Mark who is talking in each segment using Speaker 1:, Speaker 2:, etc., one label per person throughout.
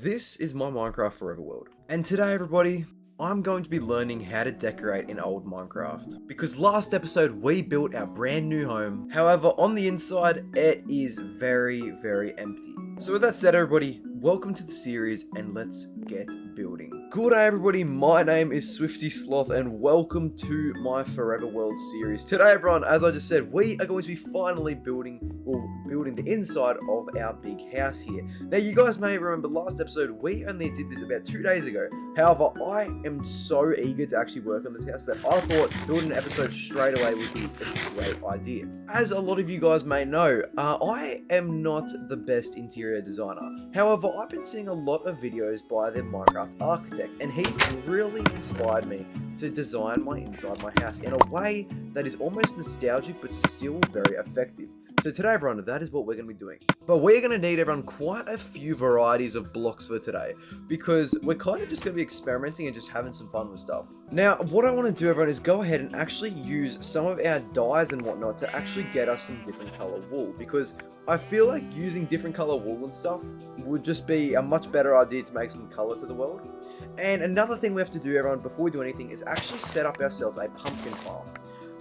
Speaker 1: This is my Minecraft Forever world. And today, everybody, I'm going to be learning how to decorate in old Minecraft. Because last episode, we built our brand new home. However, on the inside, it is very, very empty. So with that said, everybody, welcome to the series and let's get building. Good day, everybody. My name is Swifty Sloth and welcome to my Forever World series. Today, everyone, as I just said, we are going to be finally building the inside of our big house here. Now, you guys may remember last episode, we only did this about 2 days ago. However, I am so eager to actually work on this house that I thought building an episode straight away would be a great idea. As a lot of you guys may know, I am not the best interior designer. However, I've been seeing a lot of videos by the Minecraft architect, and he's really inspired me to design my inside my house in a way that is almost nostalgic but still very effective. So today, everyone, that is what we're going to be doing. But we're going to need, everyone, quite a few varieties of blocks for today, because we're kind of just going to be experimenting and just having some fun with stuff. Now, what I want to do, everyone, is go ahead and actually use some of our dyes and whatnot to actually get us some different color wool, because I feel like using different color wool and stuff would just be a much better idea to make some color to the world. And another thing we have to do, everyone, before we do anything is actually set up ourselves a pumpkin farm.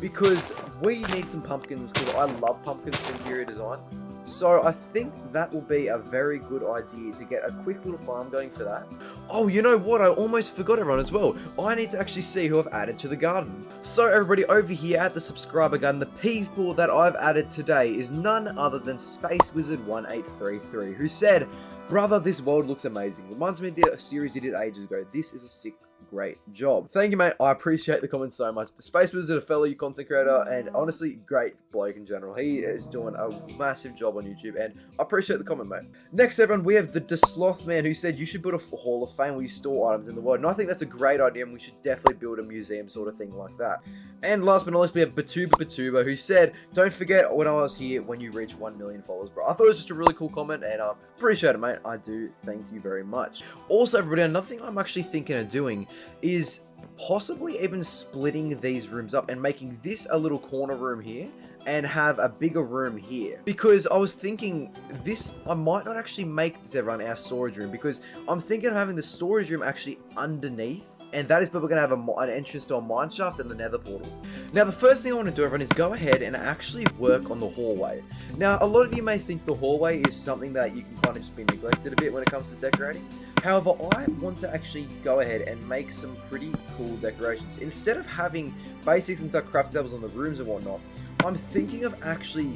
Speaker 1: Because we need some pumpkins, because I love pumpkins for interior design. So I think that will be a very good idea to get a quick little farm going for that. Oh, you know what? I almost forgot, everyone, as well. I need to actually see who I've added to the garden. So everybody, over here at the subscriber garden, the people that I've added today is none other than Space Wizard 1833, who said, "Brother, this world looks amazing. Reminds me of the series you did ages ago. This is a sick, great job." Thank you, mate. I appreciate the comment so much. The Space Wizard, a fellow content creator, and honestly, great bloke in general. He is doing a massive job on YouTube, and I appreciate the comment, mate. Next, everyone, we have the Sloth man, who said you should build a Hall of Fame where you store items in the world. And I think that's a great idea, and we should definitely build a museum sort of thing like that. And last but not least, we have Batuba, who said, "Don't forget when I was here when you reach 1 million followers, bro." I thought it was just a really cool comment, and I appreciate it, mate. I do. Thank you very much. Also, everybody, another thing I'm actually thinking of doing is possibly even splitting these rooms up and making this a little corner room here and have a bigger room here, because I was thinking this, I might not actually make this, everyone, our storage room, because I'm thinking of having the storage room actually underneath, and that is, but we're going to have an entrance to a mine shaft and the nether portal. Now, the first thing I want to do, everyone, is go ahead and actually work on the hallway. Now, a lot of you may think the hallway is something that you can kind of just be neglected a bit when it comes to decorating. However, I want to actually go ahead and make some pretty cool decorations. Instead of having basic things like crafting tables on the rooms and whatnot, I'm thinking of actually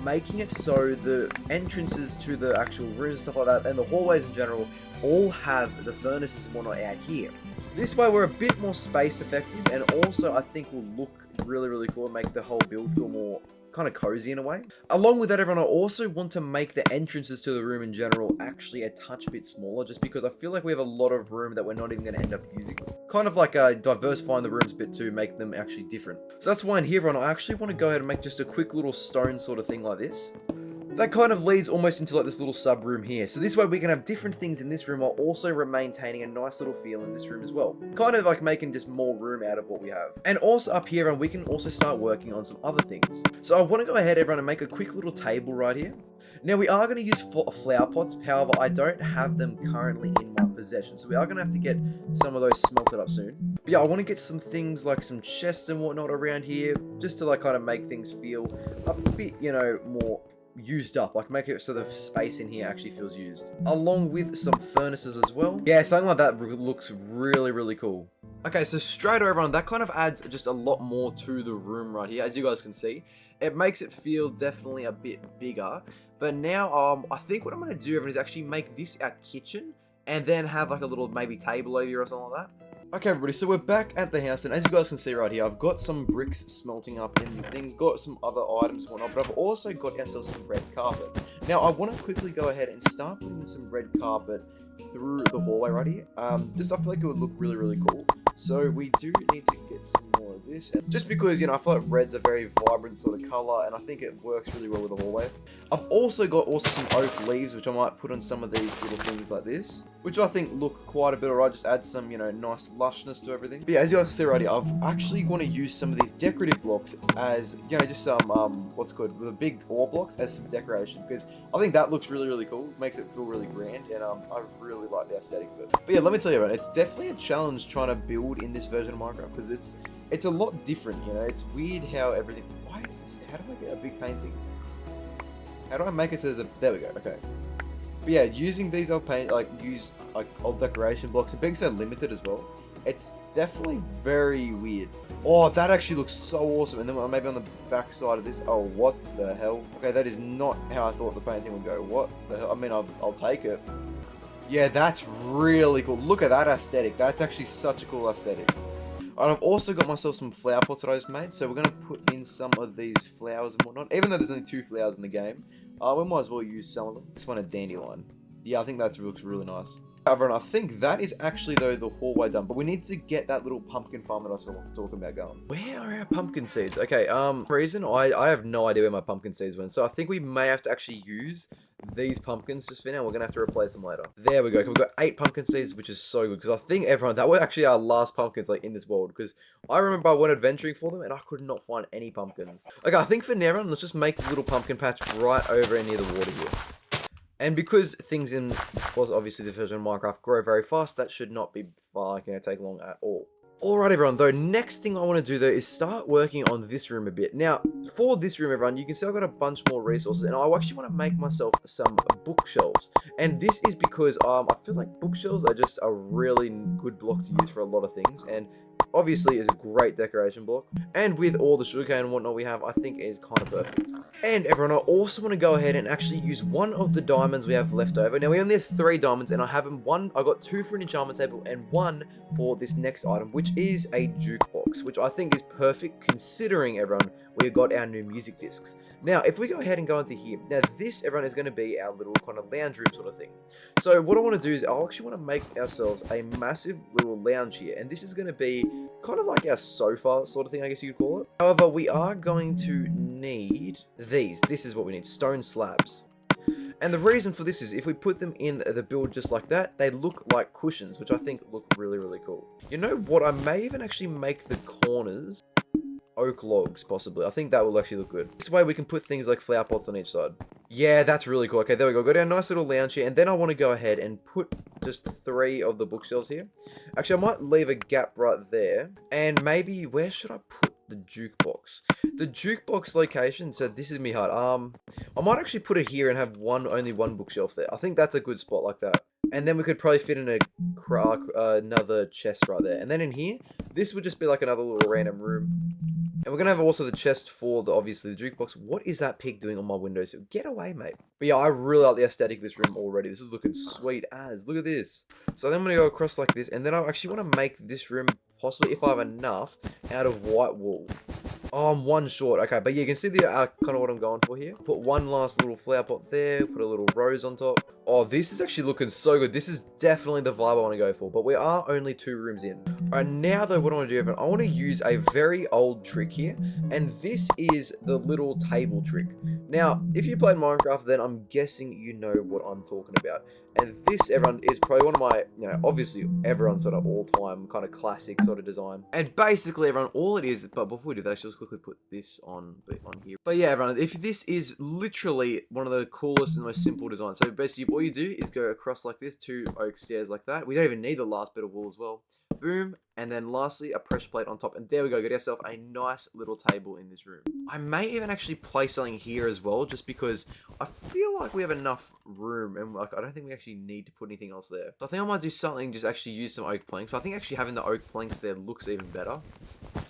Speaker 1: making it so the entrances to the actual rooms and stuff like that, and the hallways in general, all have the furnaces and whatnot out here. This way we're a bit more space effective, and also I think will look really, really cool and make the whole build feel more kind of cozy in a way. Along with that, everyone, I also want to make the entrances to the room in general actually a touch bit smaller, just because I feel like we have a lot of room that we're not even going to end up using. Kind of like diversifying the rooms a bit to make them actually different. So that's why in here, everyone, I actually want to go ahead and make just a quick little stone sort of thing like this. That kind of leads almost into like this little sub room here. So this way we can have different things in this room while also maintaining a nice little feel in this room as well. Kind of like making just more room out of what we have. And also up here, and we can also start working on some other things. So I want to go ahead, everyone, and make a quick little table right here. Now, we are going to use flower pots. However, I don't have them currently in my possession, so we are going to have to get some of those smelted up soon. But yeah, I want to get some things like some chests and whatnot around here, just to like kind of make things feel a bit, you know, more used up, like make it so the space in here actually feels used, along with some furnaces as well. Yeah, something like that looks really, really cool. Okay, so straight over on that kind of adds just a lot more to the room right here. As you guys can see, it makes it feel definitely a bit bigger. But now I think what I'm going to do, everyone, is actually make this our kitchen and then have like a little maybe table over here or something like that. Okay, everybody, so we're back at the house, and as you guys can see right here, I've got some bricks smelting up in the thing, got some other items and whatnot, but I've also got ourselves some red carpet. Now, I want to quickly go ahead and start putting some red carpet through the hallway right here. Just I feel like it would look really, really cool. So we do need to get some more of this. And just because, you know, I feel like red's a very vibrant sort of color, and I think it works really well with the hallway. I've also got some oak leaves, which I might put on some of these little things like this, which I think look quite a bit alright. Just add some, you know, nice lushness to everything. But yeah, as you guys can see already, I've actually want to use some of these decorative blocks as, you know, just some, what's good, with the big ore blocks as some decoration, because I think that looks really, really cool. Makes it feel really grand, and I really like the aesthetic of it. But yeah, let me tell you, man, it's definitely a challenge trying to build in this version of Minecraft, because it's a lot different, you know. It's weird how everything, why is this, how do I get a big painting? How do I make it so there's a, there we go, okay. But yeah, using these old paint, use old decoration blocks, and being so limited as well, it's definitely very weird. Oh, that actually looks so awesome. And then maybe on the back side of this, oh, what the hell? Okay, that is not how I thought the painting would go. What the hell? I mean, I'll take it. Yeah, that's really cool. Look at that aesthetic. That's actually such a cool aesthetic. And I've also got myself some flower pots that I just made, so we're going to put in some of these flowers and whatnot. Even though there's only 2 flowers in the game, we might as well use some of them. This one, a dandelion. Yeah, I think that looks really nice. Everyone, I think that is actually, though, the hallway done, but we need to get that little pumpkin farm that I was talking about going. Where are our pumpkin seeds? Okay, reason, I have no idea where my pumpkin seeds went, so I think we may have to actually use these pumpkins just for now. We're gonna have to replace them later. There we go. We've got 8 pumpkin seeds, which is so good, because I think everyone, that were actually our last pumpkins like in this world, because I remember I went adventuring for them and I could not find any pumpkins. Okay, I think for now, everyone, let's just make a little pumpkin patch right over near the water here. And because things in, well, obviously the version of Minecraft grow very fast, that should not be going to take long at all. Alright everyone, though, next thing I want to do though is start working on this room a bit. Now, for this room everyone, you can see I've got a bunch more resources, and I actually want to make myself some bookshelves. And this is because I feel like bookshelves are just a really good block to use for a lot of things, and obviously is a great decoration block. And with all the sugarcane and whatnot we have, I think it is kind of perfect. And everyone, I also want to go ahead and actually use one of the diamonds we have left over. Now we only have 3 diamonds, and I got 2 for an enchantment table and 1 for this next item, which is a jukebox, which I think is perfect considering, everyone, we've got our new music discs. Now, if we go ahead and go into here, now this, everyone, is going to be our little kind of lounge room sort of thing. So what I want to do is I actually want to make ourselves a massive little lounge here, and this is going to be kind of like our sofa sort of thing, I guess you could call it. However, we are going to need these. This is what we need, stone slabs. And the reason for this is if we put them in the build just like that, they look like cushions, which I think look really, really cool. You know what? I may even actually make the corners oak logs, possibly. I think that will actually look good. This way we can put things like flower pots on each side. Yeah, that's really cool. Okay, there we go. Got our nice little lounge here. And then I want to go ahead and put just 3 of the bookshelves here. Actually, I might leave a gap right there. And maybe, where should I put the jukebox? The jukebox location, so this is me hard. I might actually put it here and have only one bookshelf there. I think that's a good spot like that. And then we could probably fit in another chest right there. And then in here, this would just be like another little random room. And we're going to have also the chest for, obviously, the jukebox. What is that pig doing on my windows? Get away, mate. But yeah, I really like the aesthetic of this room already. This is looking sweet as. Look at this. So then I'm going to go across like this. And then I actually want to make this room, possibly, if I have enough, out of white wool. Oh, I'm 1 short. Okay, but yeah, you can see the kind of what I'm going for here. Put 1 last little flower pot there. Put a little rose on top. Oh, this is actually looking so good. This is definitely the vibe I want to go for. But we are only 2 rooms in. Alright, now though, what I want to do, everyone, I want to use a very old trick here. And this is the little table trick. Now, if you played Minecraft, then I'm guessing you know what I'm talking about. And this, everyone, is probably one of my, you know, obviously everyone's sort of all-time kind of classic sort of design. And basically, everyone, all it is, but before we do that, let's just quickly put this on here. But yeah, everyone, if this is literally one of the coolest and most simple designs. So basically, all you do is go across like this, 2 oak stairs like that. We don't even need the last bit of wool as well. Boom, and then lastly a pressure plate on top, and there we go. Get ourselves a nice little table in this room. I may even actually place something here as well, just because I feel like we have enough room, and like I don't think we actually need to put anything else there. So I think I might do something, just actually use some oak planks. I think actually having the oak planks there looks even better.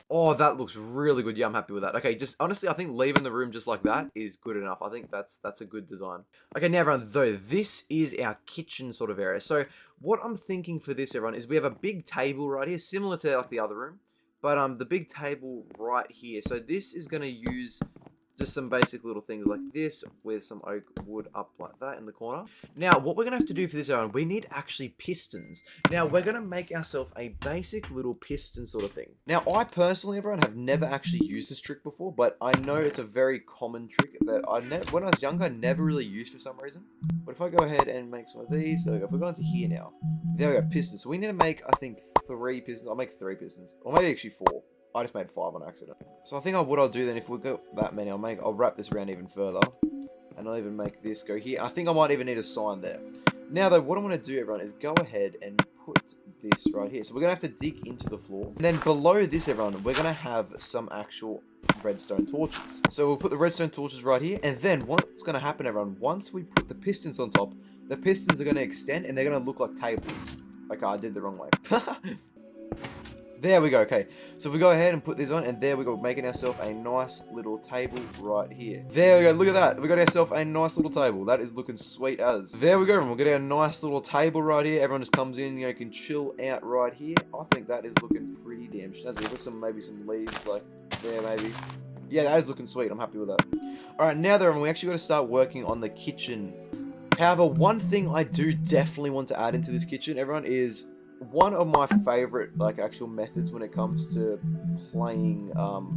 Speaker 1: Oh, that looks really good. Yeah, I'm happy with that. Okay, just honestly, I think leaving the room just like that is good enough. I think that's a good design. Okay, now everyone, though, this is our kitchen sort of area. So what I'm thinking for this, everyone, is we have a big table right here, similar to like the other room, but the big table right here. So this is going to use Just some basic little things like this with some oak wood up like that in the corner. Now, what we're going to have to do for this one, we need actually pistons. Now, we're going to make ourselves a basic little piston sort of thing. Now, I personally, everyone, have never actually used this trick before, but I know it's a very common trick that when I was younger, I never really used for some reason. But if I go ahead and make some of these, so if we go into here now, there we go, pistons. So we need to make, I think, 3 pistons. I'll make 3 pistons, or maybe actually 4. I just made 5 on accident. So I think what I'll do then, if we go that many, I'll wrap this around even further. And I'll even make this go here. I think I might even need a sign there. Now though, what I want to do, everyone, is go ahead and put this right here. So we're going to have to dig into the floor. And then below this, everyone, we're going to have some actual redstone torches. So we'll put the redstone torches right here. And then what's going to happen, everyone, once we put the pistons on top, the pistons are going to extend and they're going to look like tables. Okay, I did the wrong way. There we go, okay. So if we go ahead and put this on, and there we go, making ourselves a nice little table right here. There we go, look at that. We got ourselves a nice little table. That is looking sweet as. There we go, everyone. We'll get our nice little table right here. Everyone just comes in, can chill out right here. I think that is looking pretty damn snazzy. With maybe some leaves, like there maybe. Yeah, that is looking sweet. I'm happy with that. Alright, now though, everyone, we actually got to start working on the kitchen. However, one thing I do definitely want to add into this kitchen, everyone, is one of my favorite actual methods when it comes to playing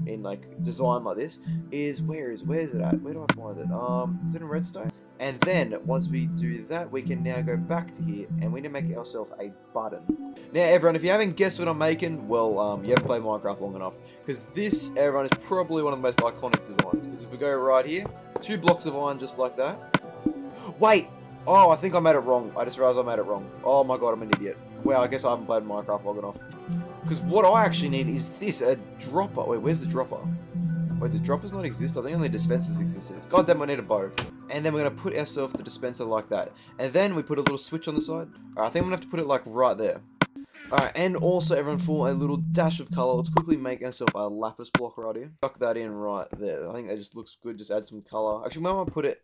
Speaker 1: in design like this is where's it at? Where do I find it? Is it in redstone? And then once we do that, we can now go back to here and we need to make ourselves a button. Now everyone, if you haven't guessed what I'm making, well you haven't played Minecraft long enough, because this, everyone, is probably one of the most iconic designs. Because if we go right here, 2 blocks of iron just like that. Wait! Oh, I think I made it wrong. I just realized I made it wrong. Oh my god, I'm an idiot. Well, I guess I haven't played Minecraft long enough. Because what I actually need is this, a dropper. Wait, where's the dropper? Wait, the droppers not exist? I think only dispensers exist. God damn, I need a bow. And then we're going to put ourselves the dispenser like that. And then we put a little switch on the side. Alright, I think I'm going to have to put it like right there. Alright, and also everyone, for a little dash of colour, let's quickly make ourselves a lapis block right here. Tuck that in right there. I think that just looks good. Just add some colour. Actually, maybe I'll put it,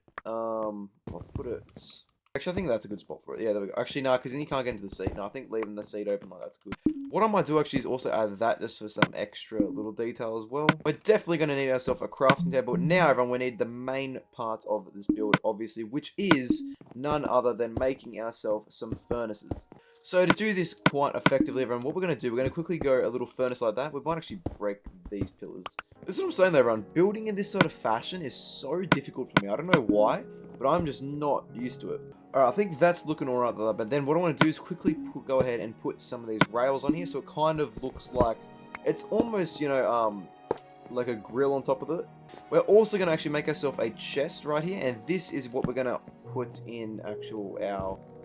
Speaker 1: Actually, I think that's a good spot for it. Yeah, there we go. Actually, no, because then you can't get into the seat. No, I think leaving the seat open like that's good. What I might do actually is also add that just for some extra little detail as well. We're definitely going to need ourselves a crafting table. Now, everyone, we need the main part of this build, obviously, which is none other than making ourselves some furnaces. So to do this quite effectively, everyone, what we're going to do, we're going to quickly go a little furnace like that. We might actually break these pillars. This is what I'm saying though, everyone. Building in this sort of fashion is so difficult for me. I don't know why, but I'm just not used to it. Alright, I think that's looking alright, but then what I want to do is quickly go ahead and put some of these rails on here, so it kind of looks like, it's almost, like a grill on top of it. We're also going to actually make ourselves a chest right here, and this is what we're going to put in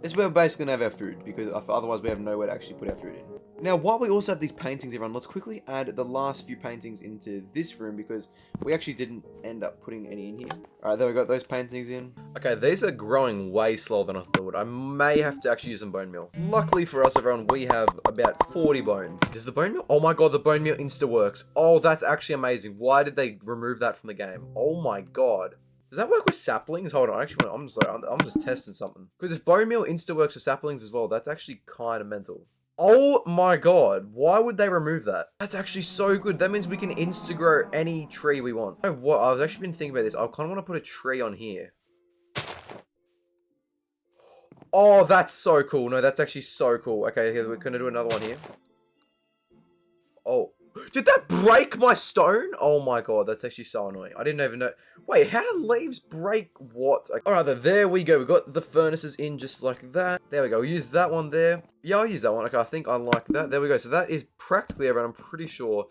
Speaker 1: this is where we're basically going to have our food, because otherwise we have nowhere to actually put our food in. Now, while we also have these paintings, everyone, let's quickly add the last few paintings into this room, because we actually didn't end up putting any in here. Alright, there we got those paintings in. Okay, these are growing way slower than I thought. I may have to actually use some bone meal. Luckily for us, everyone, we have about 40 bones. Does the bone meal? Oh my god, the bone meal insta-works. Oh, that's actually amazing. Why did they remove that from the game? Oh my god. Does that work with saplings? Hold on, actually, I'm just testing something. Because if bone meal insta-works with saplings as well, that's actually kind of mental. Oh my god, why would they remove that? That's actually so good. That means we can insta-grow any tree we want. You know what? I've actually been thinking about this. I kind of want to put a tree on here. Oh, that's so cool. No, that's actually so cool. Okay, here, we're going to do another one here. Oh. Did that break my stone? Oh my god, that's actually so annoying. I didn't even know. Wait, how do leaves break what? Alright, there we go. We got the furnaces in just like that. There we go. We'll use that one there. Yeah, I'll use that one. Okay, I think I like that. There we go. So that is practically, everyone, I'm pretty sure,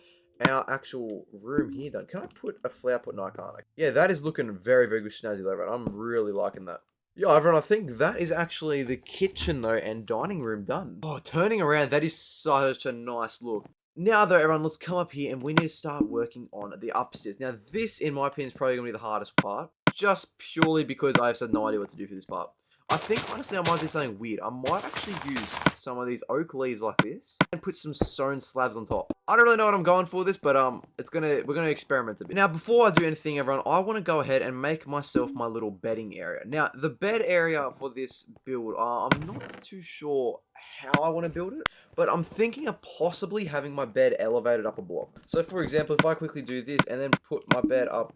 Speaker 1: our actual room here done. Can I put a flower pot? No, I can't. Yeah, that is looking very, very good snazzy, everyone. I'm really liking that. Yeah, everyone, I think that is actually the kitchen, though, and dining room done. Oh, turning around, that is such a nice look. Now, though, everyone, let's come up here, and we need to start working on the upstairs. Now, this, in my opinion, is probably going to be the hardest part, just purely because I have no idea what to do for this part. I think, honestly, I might do something weird. I might actually use some of these oak leaves like this and put some stone slabs on top. I don't really know what I'm going for this, but we're gonna experiment a bit. Now, before I do anything, everyone, I want to go ahead and make myself my little bedding area. Now, the bed area for this build, I'm not too sure how I want to build it, but I'm thinking of possibly having my bed elevated up a block. So, for example, if I quickly do this and then put my bed up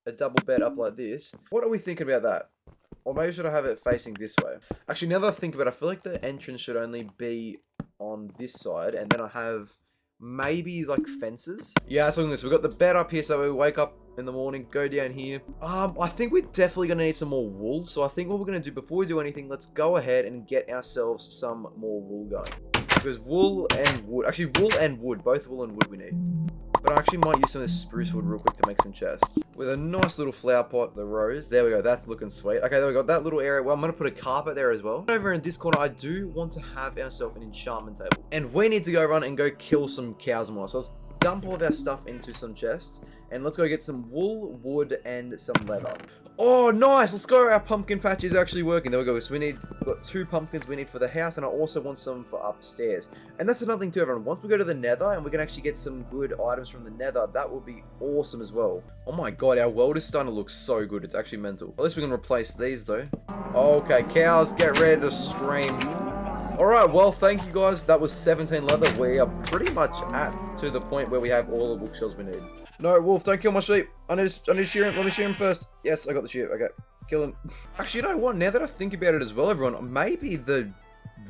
Speaker 1: a double bed up like this. What are we thinking about that? Or maybe should I have it facing this way? Actually, now that I think about it, I feel like the entrance should only be on this side, and then I have maybe like fences. Yeah, so look at this. We've got the bed up here, so we wake up in the morning, go down here. I think we're definitely gonna need some more wool. So I think what we're gonna do before we do anything, let's go ahead and get ourselves some more wool going. Because wool and wood, actually wool and wood, both wool and wood we need. But I actually might use some of this spruce wood real quick to make some chests. With a nice little flower pot, the rose. There we go, that's looking sweet. Okay, there we go, that little area. Well, I'm gonna put a carpet there as well. Over in this corner, I do want to have ourselves an enchantment table. And we need to go run and go kill some cows more. So let's dump all of our stuff into some chests. And let's go get some wool, wood, and some leather. Oh, nice! Let's go. Our pumpkin patch is actually working. There we go. So we've got 2 pumpkins we need for the house, and I also want some for upstairs. And that's another thing too, everyone. Once we go to the nether and we can actually get some good items from the nether, that will be awesome as well. Oh my god, our world is starting to look so good. It's actually mental. At least we can replace these though. Okay, cows, get ready to scream. Alright, well, thank you guys. That was 17 leather. We are pretty much to the point where we have all the bookshelves we need. No, wolf, don't kill my sheep. I need to shear him. Let me shear him first. Yes, I got the sheep. Okay, kill him. Actually, you know what? Now that I think about it as well, everyone, maybe the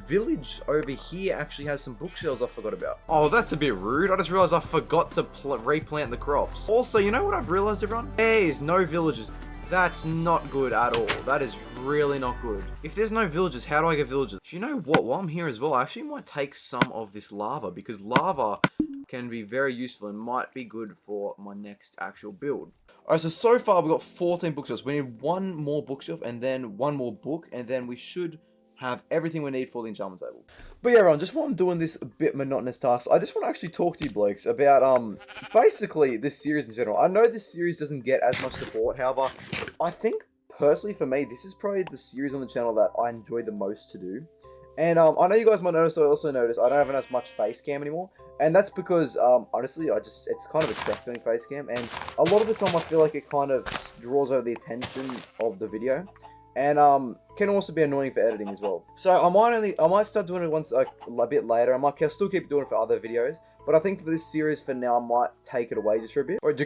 Speaker 1: village over here actually has some bookshelves I forgot about. Oh, that's a bit rude. I just realized I forgot to replant the crops. Also, you know what I've realized, everyone? There is no villages. That's not good at all. That is really not good. If there's no villages, how do I get villages? You know what? While I'm here as well, I actually might take some of this lava, because lava can be very useful and might be good for my next actual build. Alright, so far we've got 14 bookshelves. We need 1 more bookshelf and then 1 more book, and then we should have everything we need for the enchantment table. But yeah, everyone, just while I'm doing this a bit monotonous task, I just want to actually talk to you blokes about basically this series in general. I know this series doesn't get as much support, however, I think personally for me, this is probably the series on the channel that I enjoy the most to do. And I know you guys might notice, I also noticed I don't have as much face cam anymore. And that's because, honestly, it's kind of a trek doing face cam. And a lot of the time I feel like it kind of draws over the attention of the video. And can also be annoying for editing as well. So I might start doing it once a bit later. I might still keep doing it for other videos. But I think for this series for now, I might take it away just for a bit. Or do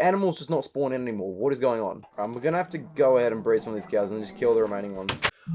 Speaker 1: animals just not spawn in anymore? What is going on? We're gonna have to go ahead and breed some of these cows and just kill the remaining ones.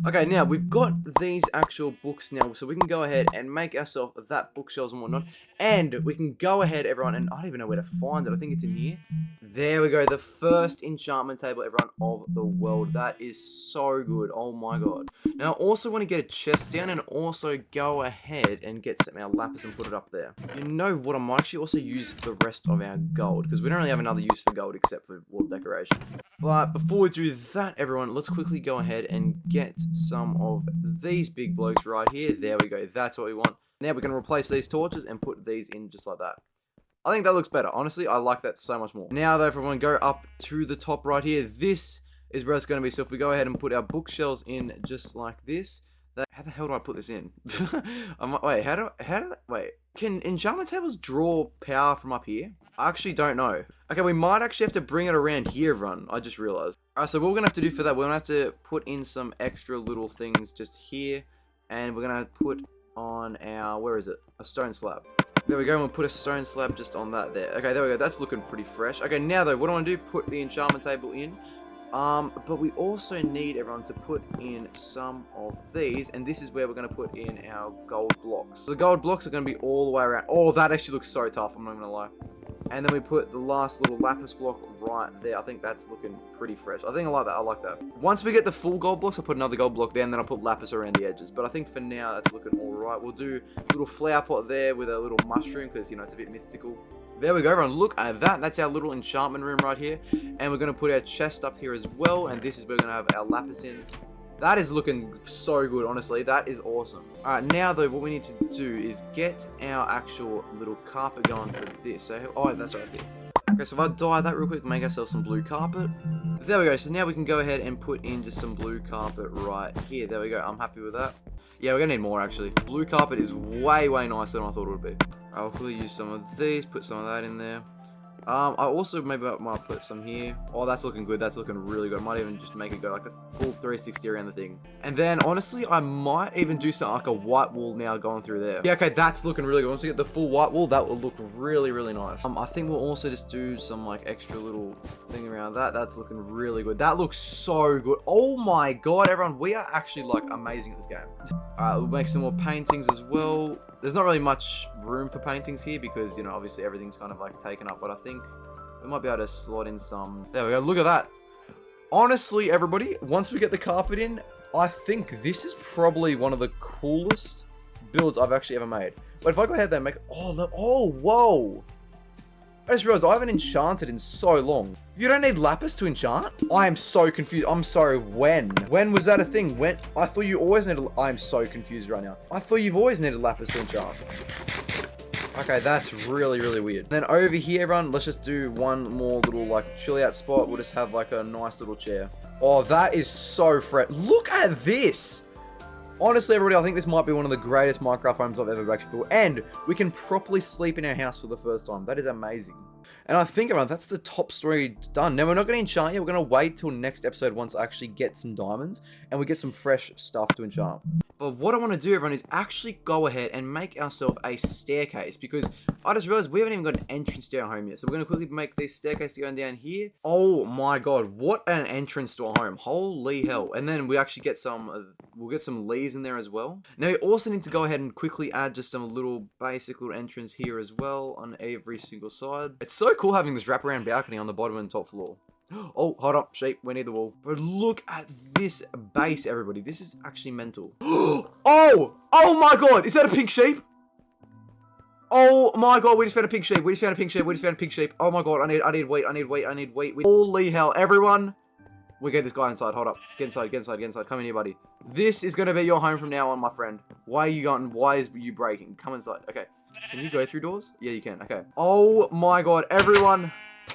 Speaker 1: Okay, now we've got these actual books now, so we can go ahead and make ourselves that bookshelves and whatnot. And we can go ahead, everyone, and I don't even know where to find it. I think it's in here. There we go, the first enchantment table, everyone, of the world. That is so good. Oh my god. Now, I also want to get a chest down and also go ahead and get some our lapis and put it up there. You know what? I might actually also use the rest of our gold, because we don't really have another use for gold except for wall decoration. But before we do that, everyone, let's quickly go ahead and get some of these big blokes right here. There we go. That's what we want. Now we're going to replace these torches and put these in just like that. I think that looks better. Honestly, I like that so much more. Now though, if everyone go up to the top right here, this is where it's going to be. So if we go ahead and put our bookshelves in just like this, how the hell do I put this in? Wait, can enchantment tables draw power from up here? I actually don't know. Okay, we might actually have to bring it around here, everyone. I just realized. Alright, so what we're going to have to do for that, we're going to have to put in some extra little things just here. And we're going to put on our, where is it? A stone slab. There we go, and we'll put a stone slab just on that there. Okay, there we go, that's looking pretty fresh. Okay, now though, what I want to do, put the enchantment table in. But we also need everyone to put in some of these, and this is where we're going to put in our gold blocks. So the gold blocks are going to be all the way around. Oh, that actually looks so tough, I'm not going to lie. And then we put the last little lapis block right there. I think that's looking pretty fresh. I think I like that. I like that. Once we get the full gold blocks, I'll put another gold block there, and then I'll put lapis around the edges. But I think for now, that's looking all right. We'll do a little flower pot there with a little mushroom, because, you know, it's a bit mystical. There we go, everyone. Look at that. That's our little enchantment room right here. And we're going to put our chest up here as well. And this is where we're going to have our lapis in. That is looking so good, honestly. That is awesome. Alright, now though, what we need to do is get our actual little carpet going for this. So, oh, that's right there. Okay, so if I dye that real quick, make ourselves some blue carpet. There we go. So now we can go ahead and put in just some blue carpet right here. There we go. I'm happy with that. Yeah, we're going to need more, actually. Blue carpet is way, way nicer than I thought it would be. I'll quickly use some of these, put some of that in there. I also maybe might put some here. Oh, that's looking good. That's looking really good. I might even just make it go like a full 360 around the thing. And then, honestly, I might even do something like a white wall now going through there. Yeah, okay, that's looking really good. Once we get the full white wall, that will look really, really nice. I think we'll also just do some like extra little thing around that. That's looking really good. That looks so good. Oh my god, everyone, we are actually like amazing at this game. Alright, we'll make some more paintings as well. There's not really much room for paintings here because, you know, obviously everything's kind of like taken up, but I think we might be able to slot in some. There we go, look at that. Honestly, everybody, once we get the carpet in, I think this is probably one of the coolest builds I've actually ever made. But if I go ahead there and make, oh, whoa. I just realized I haven't enchanted in so long. You don't need lapis to enchant? I am so confused. I'm sorry, when? When was that a thing? When? I thought you always needed, I'm so confused right now. I thought you've always needed lapis to enchant. Okay, that's really, really weird. Then over here, everyone, let's just do one more little like chill out spot. We'll just have like a nice little chair. Oh, that is so fresh. Look at this. Honestly, everybody, I think this might be one of the greatest Minecraft homes I've ever actually built. And we can properly sleep in our house for the first time. That is amazing. And I think, everyone, that's the top story done. Now, we're not going to enchant yet. We're going to wait till next episode once I actually get some diamonds. And we get some fresh stuff to enchant. But what I want to do, everyone, is actually go ahead and make ourselves a staircase. Because I just realized we haven't even got an entrance to our home yet. So we're going to quickly make this staircase going down here. Oh my god, what an entrance to our home. Holy hell. And then we actually get some, we'll get some leaves in there as well. Now we also need to go ahead and quickly add just some little basic little entrance here as well on every single side. It's so cool having this wraparound balcony on the bottom and top floor. Oh, hold up, sheep, we need the wall. But look at this base, everybody. This is actually mental. Oh my god, is that a pink sheep? Oh my god, we just found a pink sheep. We just found a pink sheep. We just found a pink sheep. Oh my god, I need wheat. Holy hell, everyone. We get this guy inside. Hold up. Get inside. Come in here, buddy. This is going to be your home from now on, my friend. Why are you going? Why is you breaking? Come inside. Okay. Can you go through doors? Yeah, you can. Okay. Oh my god, everyone.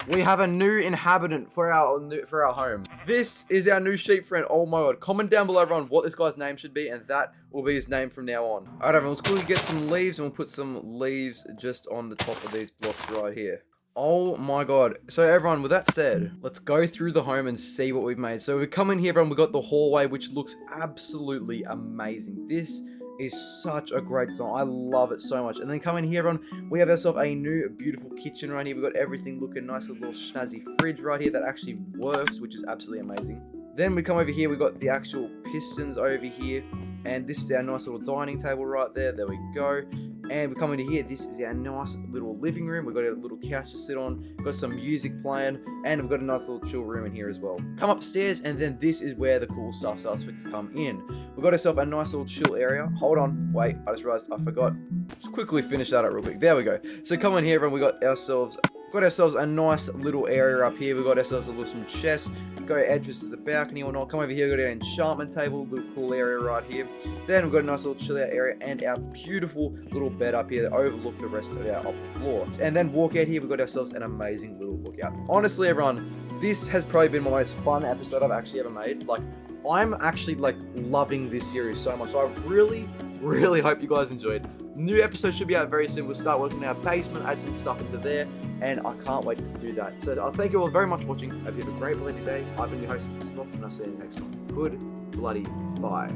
Speaker 1: We have a new inhabitant for our home. This is our new sheep friend. Oh my god. Comment down below, everyone, what this guy's name should be, and that will be his name from now on. Alright, everyone, let's quickly get some leaves, and we'll put some leaves just on the top of these blocks right here. Oh my god. So everyone, with that said, let's go through the home and see what we've made. So we come in here, everyone, we've got the hallway, which looks absolutely amazing. This is such a great design. I love it so much. And then come in here, everyone, we have ourselves a new beautiful kitchen right here. We've got everything looking nice, with a little snazzy fridge right here that actually works, which is absolutely amazing. Then we come over here, we've got the actual pistons over here, and this is our nice little dining table right there. There we go. And we come into here, this is our nice little living room. We've got a little couch to sit on, we've got some music playing, and we've got a nice little chill room in here as well. Come upstairs, and then this is where the cool stuff starts to come in. We've got ourselves a nice little chill area. Hold on, wait, I just realized I forgot. Just quickly finish that up real quick. There we go. So come in here, everyone, we got ourselves a nice little area up here. We've got ourselves a little some chests, go edges to the balcony or not. Come over here, we've got our enchantment table, little cool area right here. Then we've got a nice little chill out area and our beautiful little bed up here that overlook the rest of our upper floor. And then walk out here, we've got ourselves an amazing little lookout. Honestly, everyone, this has probably been my most fun episode I've actually ever made. Like, I'm actually like loving this series so much. So I really, really hope you guys enjoyed. New episode should be out very soon. We'll start working in our basement, add some stuff into there, and I can't wait to do that. So I thank you all very much for watching. Hope you have a great bloody day. I've been your host, Sloth, and I'll see you in the next one. Good bloody bye.